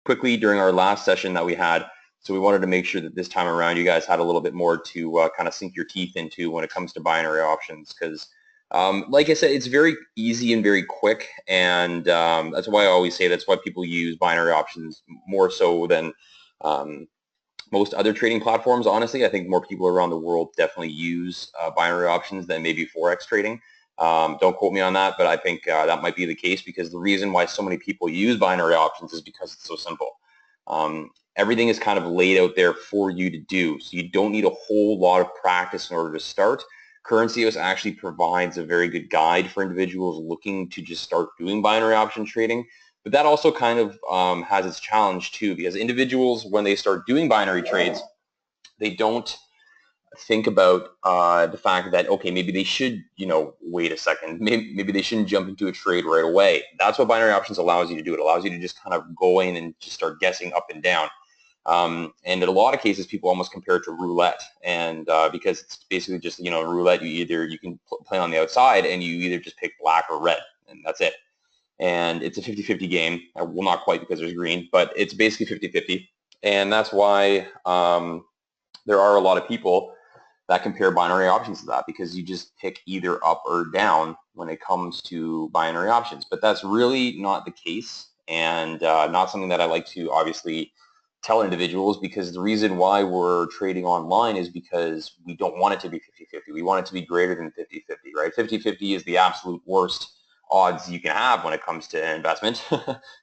quickly during our last session that we had. So we wanted to make sure that this time around you guys had a little bit more to kind of sink your teeth into when it comes to binary options, because like I said, it's very easy and very quick, and that's why I always say that's why people use binary options more so than most other trading platforms. Honestly, I think more people around the world definitely use binary options than maybe Forex trading. Don't quote me on that, but I think that might be the case, because the reason why so many people use binary options is because it's so simple. Everything is kind of laid out there for you to do, so you don't need a whole lot of practice in order to start. Currencyos actually provides a very good guide for individuals looking to just start doing binary option trading. But that also kind of has its challenge too, because individuals, when they start doing binary trades, they don't think about the fact that, okay, maybe they should, wait a second. Maybe they shouldn't jump into a trade right away. That's what binary options allows you to do. It allows you to just kind of go in and just start guessing up and down. And in a lot of cases, people almost compare it to roulette, and because it's basically just, roulette, you can play on the outside and you either just pick black or red, and that's it. And it's a 50-50 game. Well, not quite, because there's green, but it's basically 50-50. And that's why there are a lot of people that compare binary options to that, because you just pick either up or down when it comes to binary options. But that's really not the case, and not something that I like to obviously tell individuals, because the reason why we're trading online is because we don't want it to be 50-50. We want it to be greater than 50-50, right? 50-50 is the absolute worst odds you can have when it comes to investment.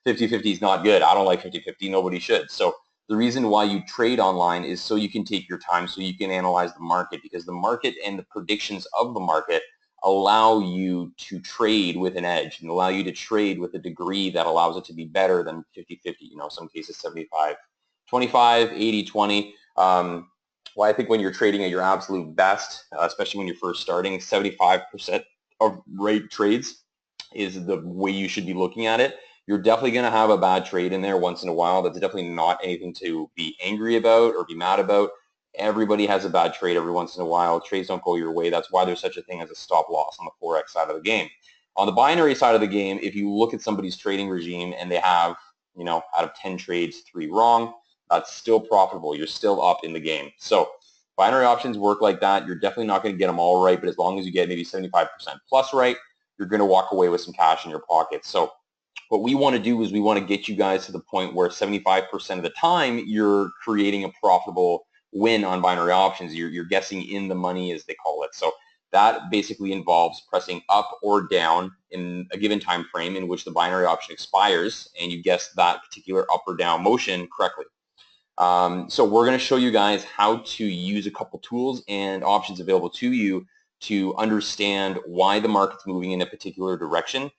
50-50 is not good. I don't like 50-50. Nobody should. So the reason why you trade online is so you can take your time, so you can analyze the market, because the market and the predictions of the market allow you to trade with an edge and allow you to trade with a degree that allows it to be better than 50-50. Some cases 75-25, 80-20. Well, I think when you're trading at your absolute best, especially when you're first starting, 75% of rate trades is the way you should be looking at it. You're definitely going to have a bad trade in there once in a while. That's definitely not anything to be angry about or be mad about. Everybody has a bad trade every once in a while. Trades don't go your way. That's why there's such a thing as a stop loss on the Forex side of the game. On the binary side of the game, if you look at somebody's trading regime and they have, out of 10 trades, 3 wrong, that's still profitable. You're still up in the game. So binary options work like that. You're definitely not going to get them all right, but as long as you get maybe 75% plus right, you're going to walk away with some cash in your pocket. So what we want to do is we want to get you guys to the point where 75% of the time you're creating a profitable win on binary options. You're guessing in the money, as they call it. So that basically involves pressing up or down in a given time frame in which the binary option expires, and you guess that particular up or down motion correctly. So we're going to show you guys how to use a couple tools and options available to you to understand why the market's moving in a particular direction,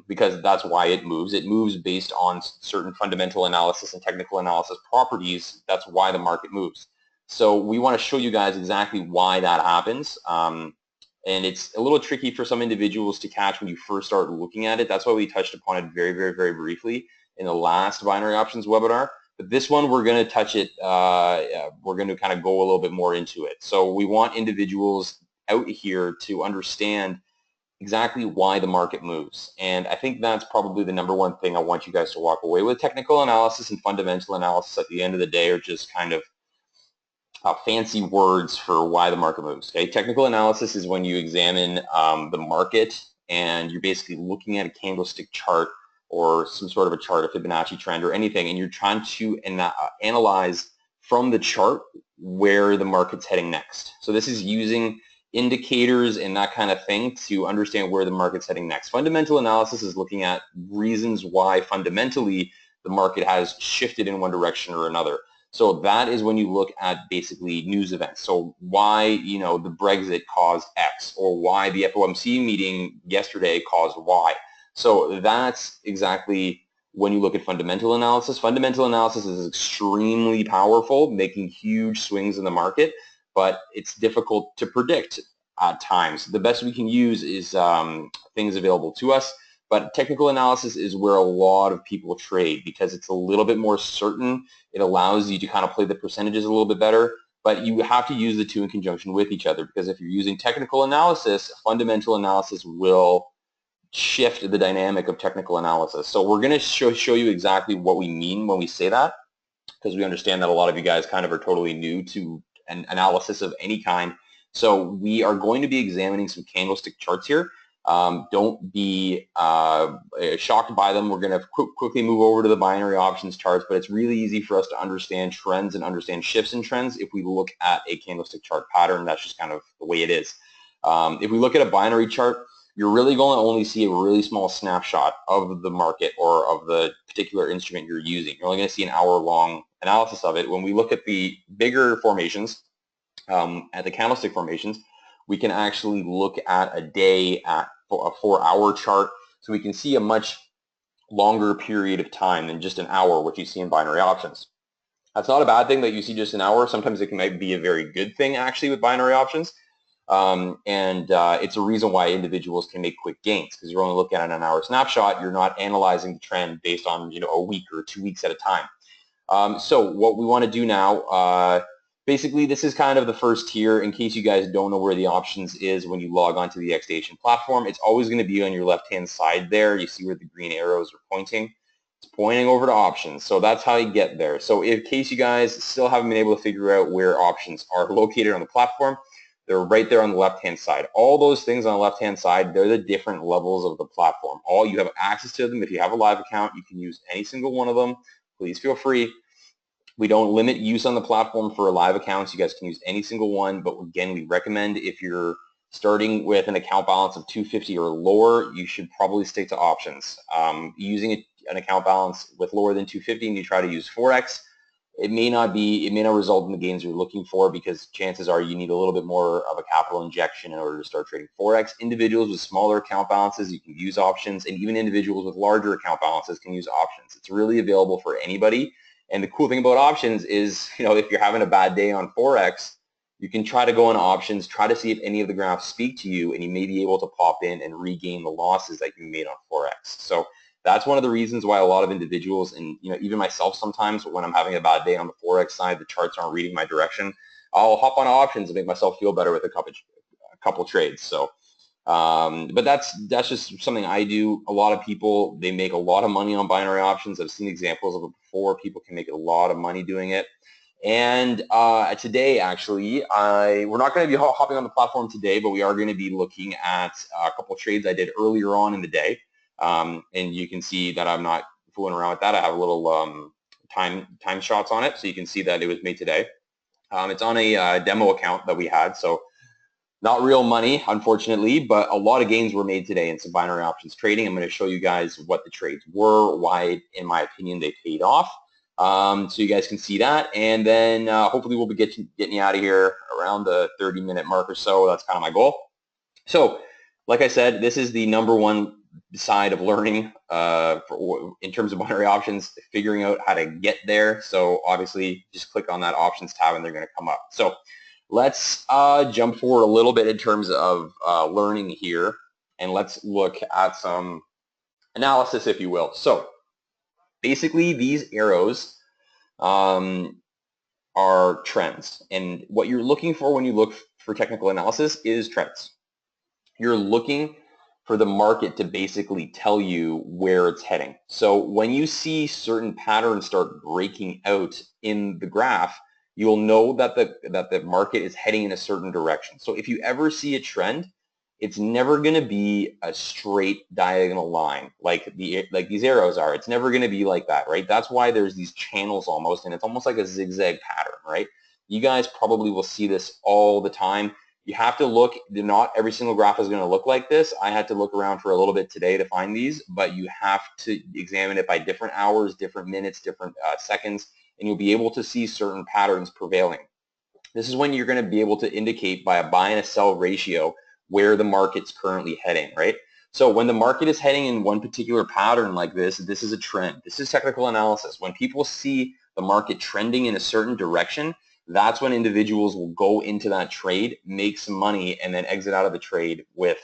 because that's why it moves. It moves based on certain fundamental analysis and technical analysis properties. That's why the market moves. So we want to show you guys exactly why that happens. And it's a little tricky for some individuals to catch when you first start looking at it. That's why we touched upon it very, very, very briefly in the last binary options webinar. But this one, we're going to touch it. We're going to kind of go a little bit more into it. So we want individuals out here to understand exactly why the market moves. And I think that's probably the number one thing I want you guys to walk away with. Technical analysis and fundamental analysis at the end of the day are just kind of fancy words for why the market moves. Okay, technical analysis is when you examine the market and you're basically looking at a candlestick chart or some sort of a chart, a Fibonacci trend or anything, and you're trying to analyze from the chart where the market's heading next. So this is using indicators and that kind of thing to understand where the market's heading next. Fundamental analysis is looking at reasons why fundamentally the market has shifted in one direction or another. So that is when you look at basically news events. So why, the Brexit caused X, or why the FOMC meeting yesterday caused Y. So that's exactly when you look at fundamental analysis. Fundamental analysis is extremely powerful, making huge swings in the market, but it's difficult to predict at times. The best we can use is things available to us, but technical analysis is where a lot of people trade because it's a little bit more certain. It allows you to kind of play the percentages a little bit better, but you have to use the two in conjunction with each other, because if you're using technical analysis, fundamental analysis will shift the dynamic of technical analysis. So we're going to show you exactly what we mean when we say that, because we understand that a lot of you guys kind of are totally new to an analysis of any kind. So we are going to be examining some candlestick charts here. Don't be shocked by them. We're going to quickly move over to the binary options charts, but it's really easy for us to understand trends and understand shifts in trends if we look at a candlestick chart pattern. That's just kind of the way it is. If we look at a binary chart, you're really going to only see a really small snapshot of the market or of the particular instrument you're using. You're only going to see an hour-long analysis of it. When we look at the bigger formations, at the candlestick formations, we can actually look at a day at a 4-hour chart, so we can see a much longer period of time than just an hour, which you see in binary options. That's not a bad thing that you see just an hour. Sometimes it might be a very good thing actually with binary options. It's a reason why individuals can make quick gains, because you're only looking at an hour snapshot. You're not analyzing the trend based on a week or 2 weeks at a time. So what we want to do now, basically this is kind of the first tier. In case you guys don't know where the options is when you log onto the xStation platform, it's always going to be on your left-hand side there. You see where the green arrows are pointing. It's pointing over to options. So that's how you get there. So in case you guys still haven't been able to figure out where options are located on the platform, they're right there on the left-hand side. All those things on the left-hand side, they're the different levels of the platform. All you have access to them. If you have a live account, you can use any single one of them. Please feel free. We don't limit use on the platform for live accounts. You guys can use any single one, but again, we recommend if you're starting with an account balance of 250 or lower, you should probably stick to options. Using an account balance with lower than 250 and you try to use Forex, it may not result in the gains you're looking for, because chances are you need a little bit more of a capital injection in order to start trading Forex. Individuals with smaller account balances, you can use options, and even individuals with larger account balances can use options. It's really available for anybody. And the cool thing about options is, if you're having a bad day on Forex, you can try to go on options, try to see if any of the graphs speak to you, and you may be able to pop in and regain the losses that you made on Forex. So that's one of the reasons why a lot of individuals, and even myself sometimes, when I'm having a bad day on the Forex side, the charts aren't reading my direction, I'll hop on options and make myself feel better with a couple trades. So, but that's just something I do. A lot of people, they make a lot of money on binary options. I've seen examples of it before. People can make a lot of money doing it. And today, actually, we're not going to be hopping on the platform today, but we are going to be looking at a couple trades I did earlier on in the day. And you can see that I'm not fooling around with that. I have a little time shots on it, so you can see that it was made today. It's on a demo account that we had, so not real money, unfortunately, but a lot of gains were made today in some binary options trading. I'm going to show you guys what the trades were, why, in my opinion, they paid off. So you guys can see that, and then hopefully we'll be getting you out of here around the 30-minute mark or so. That's kind of my goal. So, like I said, this is the #1 side of learning in terms of binary options, figuring out how to get there. So obviously, just click on that options tab, and they're going to come up. So let's jump forward a little bit in terms of learning here, and let's look at some analysis, if you will. So basically, these arrows are trends, and what you're looking for when you look for technical analysis is trends. You're looking for the market to basically tell you where it's heading. So when you see certain patterns start breaking out in the graph, you'll know that the market is heading in a certain direction. So if you ever see a trend, it's never going to be a straight diagonal line like these arrows are. It's never going to be like that, right? That's why there's these channels almost, and it's almost like a zigzag pattern, right? You guys probably will see this all the time. You have to look, not every single graph is going to look like this. I had to look around for a little bit today to find these, but you have to examine it by different hours, different minutes, different seconds, and you'll be able to see certain patterns prevailing. This is when you're going to be able to indicate by a buy and a sell ratio where the market's currently heading, right? So when the market is heading in one particular pattern like this is a trend. This is technical analysis. When people see the market trending in a certain direction, that's when individuals will go into that trade, make some money, and then exit out of the trade with,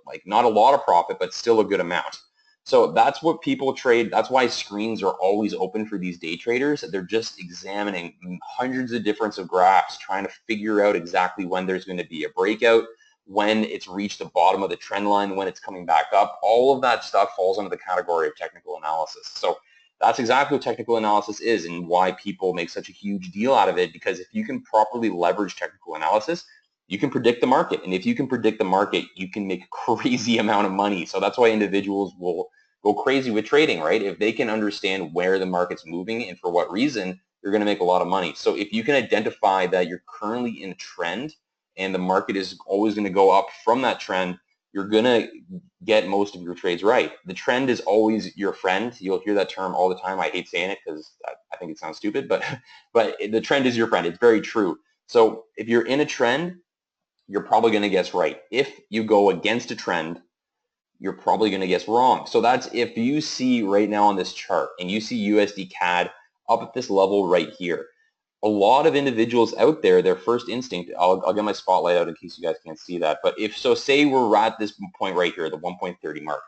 like not a lot of profit, but still a good amount. So that's what people trade. That's why screens are always open for these day traders. They're just examining hundreds of different graphs, trying to figure out exactly when there's going to be a breakout, when it's reached the bottom of the trend line, when it's coming back up. All of that stuff falls under the category of technical analysis. So that's exactly what technical analysis is and why people make such a huge deal out of it, because if you can properly leverage technical analysis, you can predict the market. And if you can predict the market, you can make a crazy amount of money. So that's why individuals will go crazy with trading, right? If they can understand where the market's moving and for what reason, you're going to make a lot of money. So if you can identify that you're currently in a trend and the market is always going to go up from that trend, you're going to get most of your trades right. The trend is always your friend. You'll hear that term all the time. I hate saying it because I think it sounds stupid, but the trend is your friend. It's very true. So if you're in a trend, you're probably going to guess right. If you go against a trend, you're probably going to guess wrong. So that's if you see right now on this chart and you see USD CAD up at this level right here. A lot of individuals out there, their first instinct, I'll get my spotlight out in case you guys can't see that, but if so, say we're at this point right here, the 1.30 mark,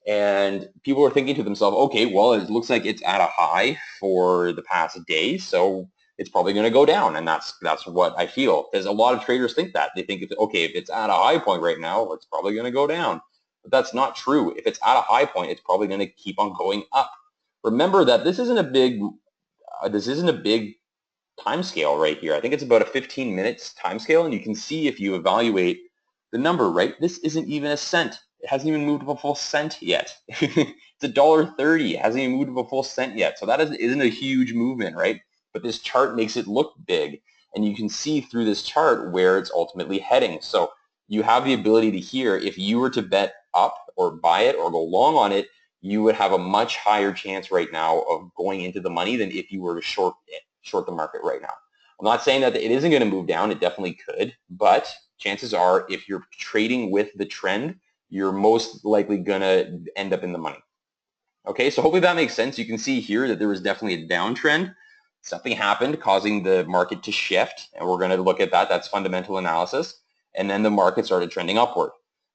and people are thinking to themselves, okay, well, it looks like it's at a high for the past day, so it's probably going to go down, and that's what I feel, because a lot of traders think that. They think, okay, if it's at a high point right now, it's probably going to go down. But that's not true. If it's at a high point, it's probably going to keep on going up. Remember that this isn't a big time scale right here. I think it's about a 15 minutes time scale, and you can see if you evaluate the number, right? This isn't even a cent. It hasn't even moved up a full cent yet. It's $1.30. It hasn't even moved up a full cent yet. So that isn't a huge movement, right? But this chart makes it look big, and you can see through this chart where it's ultimately heading. So you have the ability to hear, if you were to bet up or buy it or go long on it, you would have a much higher chance right now of going into the money than if you were to short the market right now. I'm not saying that it isn't going to move down. It definitely could, but chances are if you're trading with the trend, you're most likely going to end up in the money. Okay, so hopefully that makes sense. You can see here that there was definitely a downtrend. Something happened causing the market to shift, and we're going to look at that. That's fundamental analysis. And then the market started trending upward.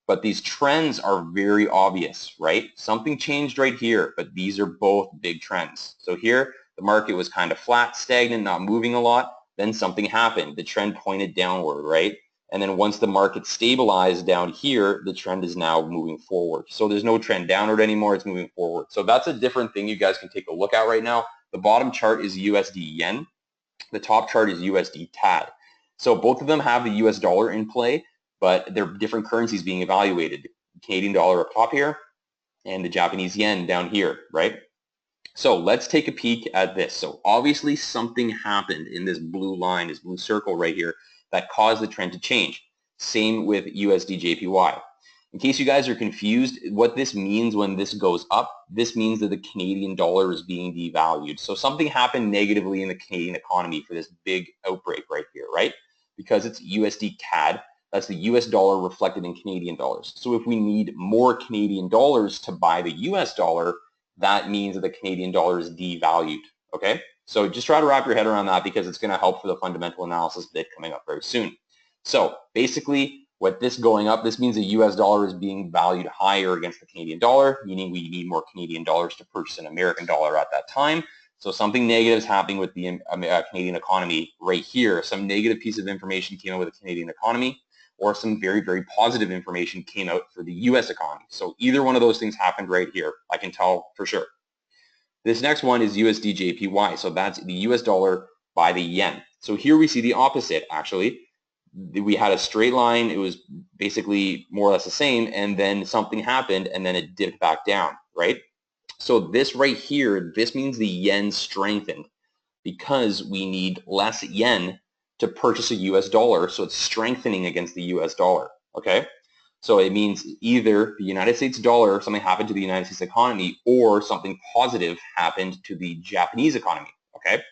But these trends are very obvious, right? Something changed right here, but these are both big trends. So here, the market was kind of flat, stagnant, not moving a lot. Then something happened. The trend pointed downward, right? And then once the market stabilized down here, the trend is now moving forward. So there's no trend downward anymore. It's moving forward. So that's a different thing you guys can take a look at right now. The bottom chart is USD yen. The top chart is USD CAD. So both of them have the US dollar in play, but they're different currencies being evaluated. The Canadian dollar up top here and the Japanese yen down here, right? So let's take a peek at this. So obviously something happened in this blue line, this blue circle right here, that caused the trend to change. Same with USD JPY. In case you guys are confused, what this means when this goes up, this means that the Canadian dollar is being devalued. So something happened negatively in the Canadian economy for this big outbreak right here, right? Because it's USD CAD, that's the US dollar reflected in Canadian dollars. So if we need more Canadian dollars to buy the US dollar, that means that the Canadian dollar is devalued, okay? So just try to wrap your head around that because it's going to help for the fundamental analysis bit coming up very soon. So basically, what this going up, this means the US dollar is being valued higher against the Canadian dollar, meaning we need more Canadian dollars to purchase an American dollar at that time. So something negative is happening with the Canadian economy right here. Some negative piece of information came out with the Canadian economy, or some very, very positive information came out for the US economy. So either one of those things happened right here. I can tell for sure. This next one is USD JPY. So that's the US dollar by the yen. So here we see the opposite, actually. We had a straight line. It was basically more or less the same, and then something happened, and then it dipped back down, right? So this right here, this means the yen strengthened because we need less yen to purchase a US dollar, so it's strengthening against the US dollar, okay? So it means either the United States dollar, something happened to the United States economy, or something positive happened to the Japanese economy, okay?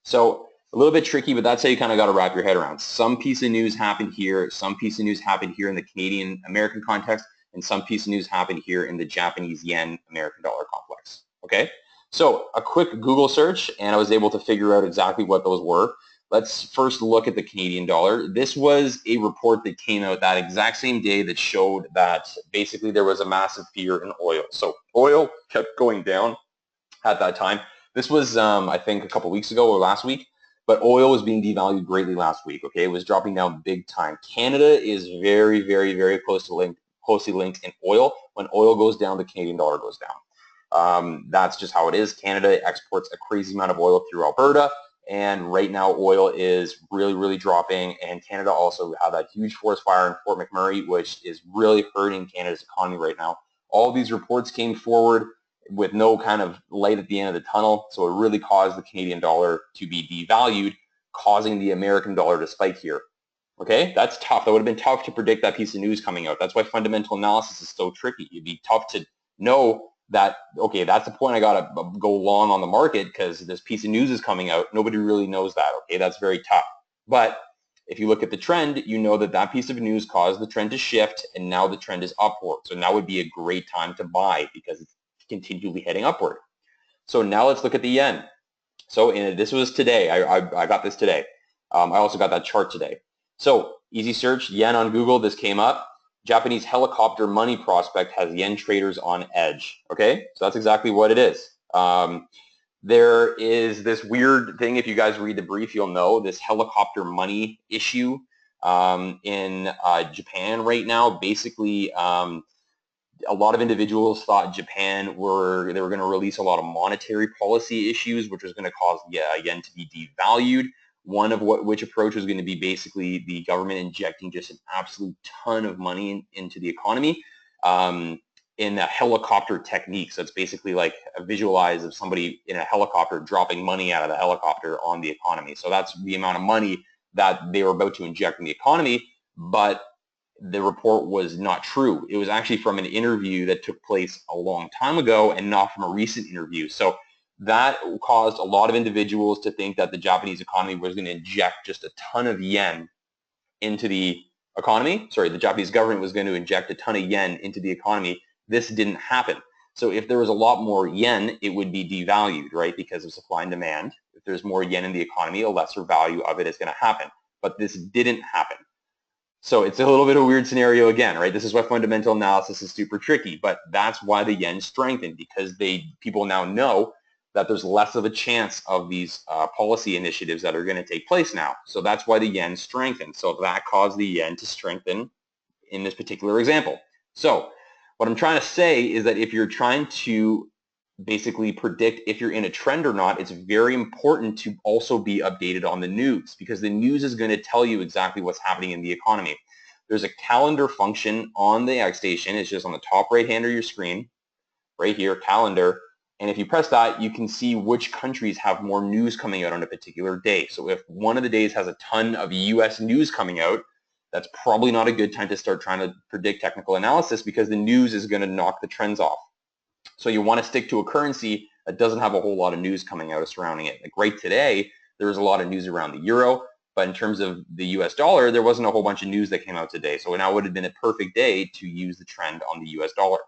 So a little bit tricky, but that's how you kind of got to wrap your head around. Some piece of news happened here, some piece of news happened here in the Canadian-American context, and some piece of news happened here in the Japanese yen-American dollar complex, okay? So a quick Google search, and I was able to figure out exactly what those were. Let's first look at the Canadian dollar. This was a report that came out that exact same day that showed that basically there was a massive fear in oil. So oil kept going down at that time. This was, I think, a couple weeks ago or last week. but oil was being devalued greatly last week. Okay, it was dropping down big time. Canada is very, very, very closely linked in oil. When oil goes down, the Canadian dollar goes down. That's just how it is. Canada exports a crazy amount of oil through Alberta, and right now oil is really, really dropping, and Canada also had that huge forest fire in Fort McMurray, which is really hurting Canada's economy right now. All these reports came forward with no kind of light at the end of the tunnel, so it really caused the Canadian dollar to be devalued, causing the American dollar to spike here. Okay, that's tough. That would have been tough to predict that piece of news coming out. That's why fundamental analysis is so tricky. It'd be tough to know that, okay, that's the point I got to go long on the market because this piece of news is coming out. Nobody really knows that. Okay, that's very tough. But if you look at the trend, you know that that piece of news caused the trend to shift, and now the trend is upward. So now would be a great time to buy because it's continually heading upward. So now let's look at the yen. So this was today. I got this today. I also got that chart today. So easy search, yen on Google, this came up. Japanese helicopter money prospect has yen traders on edge. Okay, so that's exactly what it is. There is this weird thing, if you guys read the brief, you'll know this helicopter money issue in Japan right now. Basically, a lot of individuals thought Japan they were going to release a lot of monetary policy issues, which was going to cause yen to be devalued. One of which approach was going to be basically the government injecting just an absolute ton of money into the economy in a helicopter technique. So it's basically like a visualize of somebody in a helicopter dropping money out of the helicopter on the economy. So that's the amount of money that they were about to inject in the economy, but the report was not true. It was actually from an interview that took place a long time ago and not from a recent interview. So that caused a lot of individuals to think that the Japanese economy was going to inject just a ton of yen into the economy. Sorry, the Japanese government was going to inject a ton of yen into the economy. This didn't happen. So if there was a lot more yen, it would be devalued, right, because of supply and demand. If there's more yen in the economy, a lesser value of it is going to happen. But this didn't happen. So it's a little bit of a weird scenario again, right? This is why fundamental analysis is super tricky, but that's why the yen strengthened, because people now know that there's less of a chance of these policy initiatives that are going to take place now. So that's why the yen strengthened. So that caused the yen to strengthen in this particular example. So what I'm trying to say is that if you're trying to basically predict if you're in a trend or not, it's very important to also be updated on the news, because the news is going to tell you exactly what's happening in the economy. There's a calendar function on the xStation. It's just on the top right hand of your screen, right here, calendar. And if you press that, you can see which countries have more news coming out on a particular day. So if one of the days has a ton of US news coming out, that's probably not a good time to start trying to predict technical analysis, because the news is going to knock the trends off. So you want to stick to a currency that doesn't have a whole lot of news coming out surrounding it. Like right today, there was a lot of news around the euro, but in terms of the US dollar, there wasn't a whole bunch of news that came out today. So now would have been a perfect day to use the trend on the US dollar.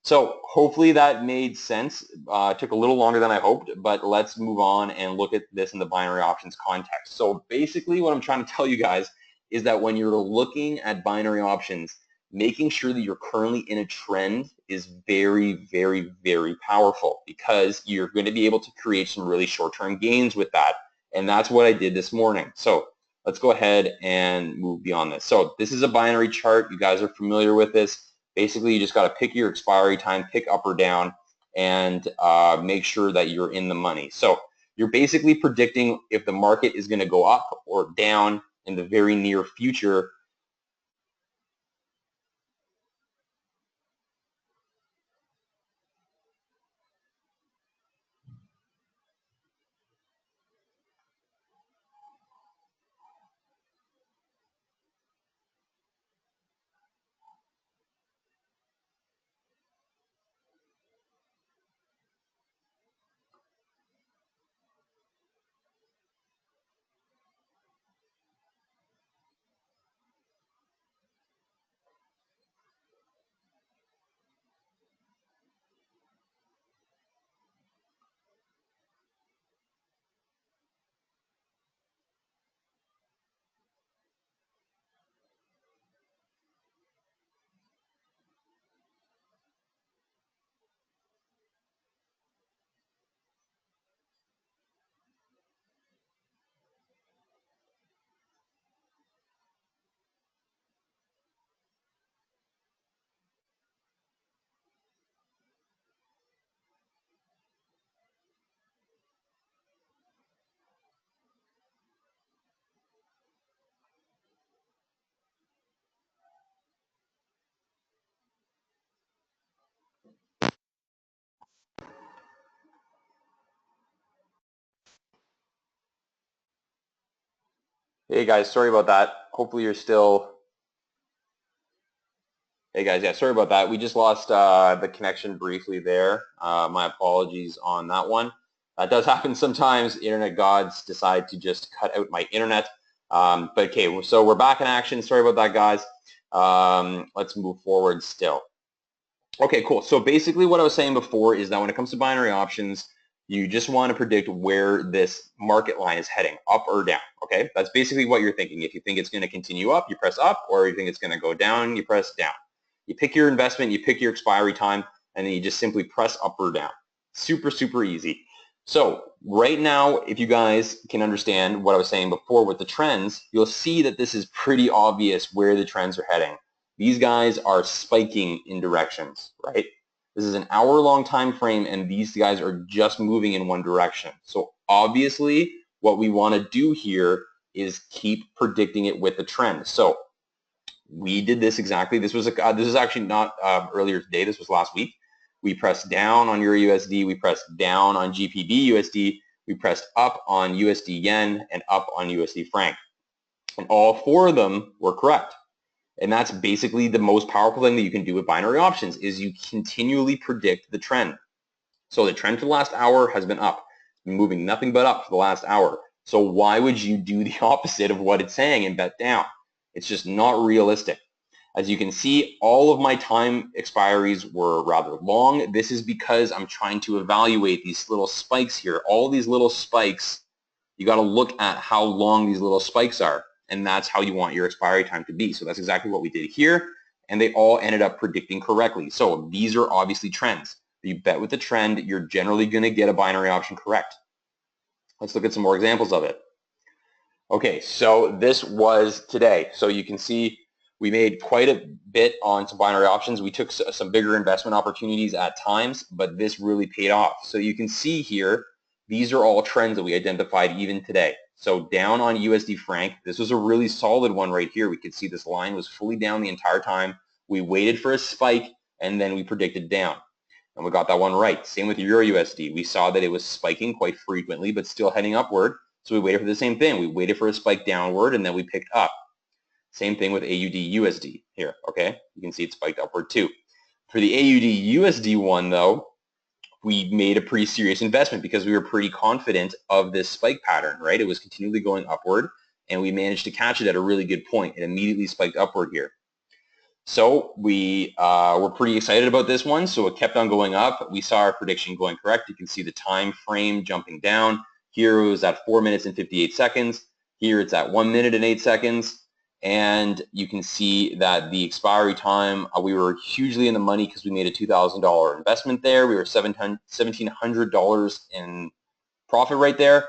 So hopefully that made sense. It took a little longer than I hoped, but let's move on and look at this in the binary options context. So basically what I'm trying to tell you guys is that when you're looking at binary options, making sure that you're currently in a trend is very, very, very powerful, because you're going to be able to create some really short-term gains with that. And that's what I did this morning. So let's go ahead and move beyond this. So this is a binary chart. You guys are familiar with this. Basically, you just got to pick your expiry time, pick up or down, and make sure that you're in the money. So you're basically predicting if the market is going to go up or down in the very near future. Hey guys, sorry about that. Hopefully you're still... Hey guys, yeah, sorry about that. We just lost the connection briefly there. My apologies on that one. That does happen sometimes. Internet gods decide to just cut out my internet. But okay, so we're back in action. Sorry about that, guys. Let's move forward still. Okay, cool. So basically what I was saying before is that when it comes to binary options, you just want to predict where this market line is heading, up or down, okay? That's basically what you're thinking. If you think it's going to continue up, you press up, or you think it's going to go down, you press down. You pick your investment, you pick your expiry time, and then you just simply press up or down. Super, super easy. So right now, if you guys can understand what I was saying before with the trends, you'll see that this is pretty obvious where the trends are heading. These guys are spiking in directions, right? This is an hour-long time frame, and these guys are just moving in one direction. So obviously, what we want to do here is keep predicting it with the trend. So we did this exactly. This was actually not earlier today. This was last week. We pressed down on Euro USD. We pressed down on GBP USD. We pressed up on USD Yen and up on USD Franc. And all four of them were correct. And that's basically the most powerful thing that you can do with binary options is you continually predict the trend. So the trend for the last hour has been up. It's been moving nothing but up for the last hour. So why would you do the opposite of what it's saying and bet down? It's just not realistic. As you can see, all of my time expiries were rather long. This is because I'm trying to evaluate these little spikes here. All these little spikes, you got to look at how long these little spikes are. And that's how you want your expiry time to be. So that's exactly what we did here. And they all ended up predicting correctly. So these are obviously trends. If you bet with the trend, you're generally going to get a binary option correct. Let's look at some more examples of it. Okay, so this was today. So you can see we made quite a bit on some binary options. We took some bigger investment opportunities at times, but this really paid off. So you can see here, these are all trends that we identified even today. So down on USD Franc, this was a really solid one right here. We could see this line was fully down the entire time. We waited for a spike, and then we predicted down. And we got that one right. Same with Euro USD. We saw that it was spiking quite frequently, but still heading upward. So we waited for the same thing. We waited for a spike downward, and then we picked up. Same thing with AUD USD here, okay? You can see it spiked upward too. For the AUD USD one, though, we made a pretty serious investment because we were pretty confident of this spike pattern, right? It was continually going upward, and we managed to catch it at a really good point. It immediately spiked upward here. So we were pretty excited about this one, so it kept on going up. We saw our prediction going correct. You can see the time frame jumping down. Here it was at 4 minutes and 58 seconds. Here it's at 1 minute and 8 seconds. And you can see that the expiry time, we were hugely in the money because we made a $2,000 investment there. We were $1,700 in profit right there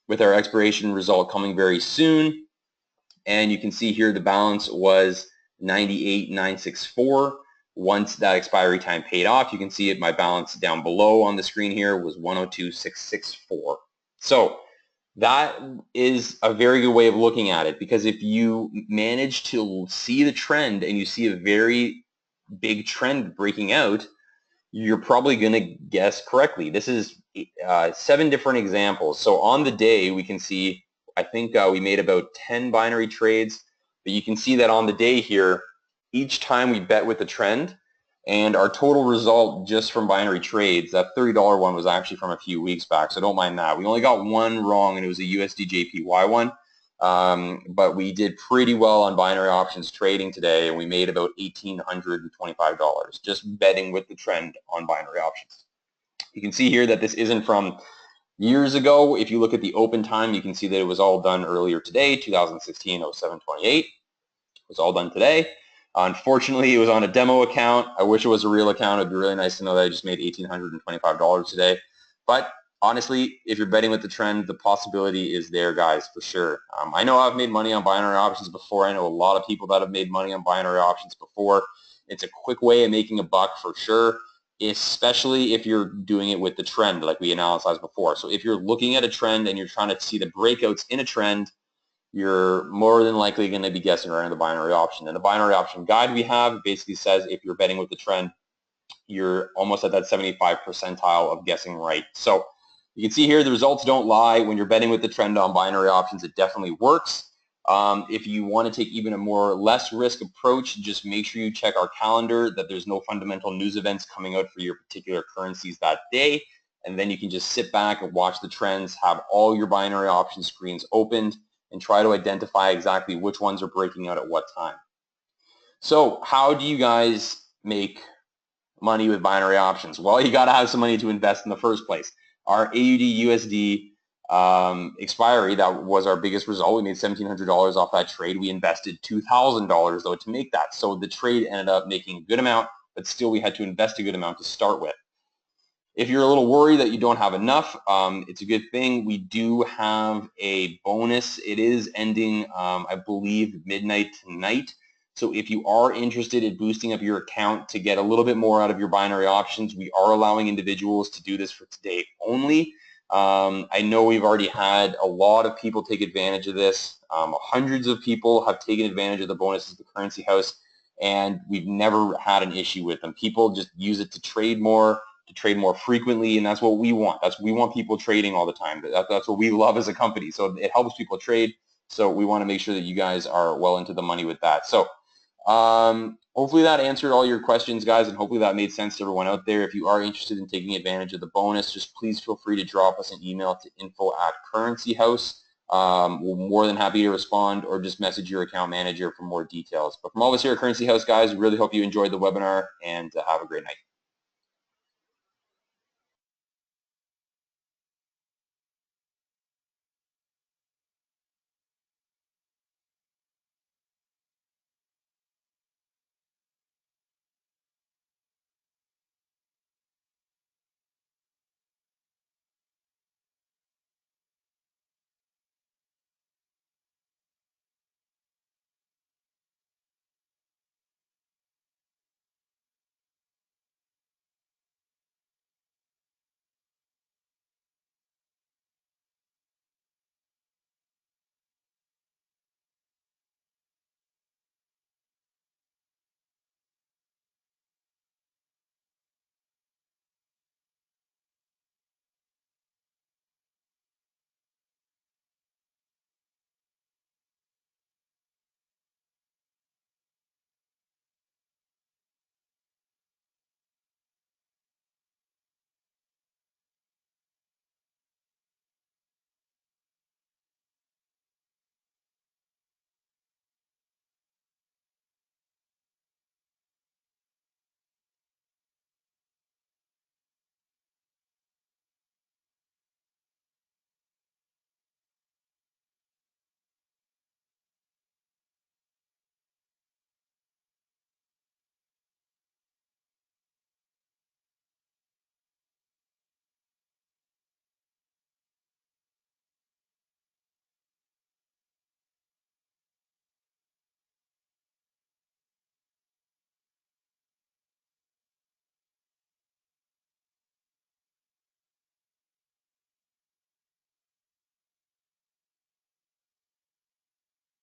with our expiration result coming very soon. And you can see here the balance was 98,964. Once that expiry time paid off, you can see it, my balance down below on the screen here was 102,664. So that is a very good way of looking at it, because if you manage to see the trend and you see a very big trend breaking out, you're probably going to guess correctly. This is 7 different examples. So on the day, we can see, I think we made about 10 binary trades, but you can see that on the day here, each time we bet with the trend, and our total result just from binary trades, that $30 one was actually from a few weeks back, so don't mind that. We only got one wrong, and it was a USD-JPY one, but we did pretty well on binary options trading today, and we made about $1,825 just betting with the trend on binary options. You can see here that this isn't from years ago. If you look at the open time, you can see that it was all done earlier today, 2016-07-28. It was all done today. Unfortunately, it was on a demo account. I wish it was a real account. It'd be really nice to know that I just made $1,825 today. But honestly, if you're betting with the trend, the possibility is there, guys, for sure. I know I've made money on binary options before. I know a lot of people that have made money on binary options before. It's a quick way of making a buck for sure, especially if you're doing it with the trend like we analyzed before. So if you're looking at a trend and you're trying to see the breakouts in a trend, you're more than likely going to be guessing right on the binary option. And the binary option guide we have basically says if you're betting with the trend, you're almost at that 75 percentile of guessing right. So you can see here the results don't lie. When you're betting with the trend on binary options, it definitely works. If you want to take even a less risk approach, just make sure you check our calendar that there's no fundamental news events coming out for your particular currencies that day. And then you can just sit back and watch the trends, have all your binary option screens opened, and try to identify exactly which ones are breaking out at what time. So how do you guys make money with binary options? Well, you got to have some money to invest in the first place. Our AUD USD expiry, that was our biggest result. We made $1,700 off that trade. We invested $2,000 though to make that. So the trade ended up making a good amount, but still we had to invest a good amount to start with. If you're a little worried that you don't have enough, it's a good thing. We do have a bonus. It is ending, I believe, midnight tonight. So if you are interested in boosting up your account to get a little bit more out of your binary options, we are allowing individuals to do this for today only. I know we've already had a lot of people take advantage of this. Hundreds of people have taken advantage of the bonuses of the Currency House, and we've never had an issue with them. People just use it to trade more frequently, and that's what we want. We want people trading all the time. That's what we love as a company. So it helps people trade. So we want to make sure that you guys are well into the money with that. So hopefully that answered all your questions, guys, and hopefully that made sense to everyone out there. If you are interested in taking advantage of the bonus, just please feel free to drop us an email to info@currencyhouse. We're more than happy to respond, or just message your account manager for more details. But from all of us here at Currency House, guys, we really hope you enjoyed the webinar, and have a great night.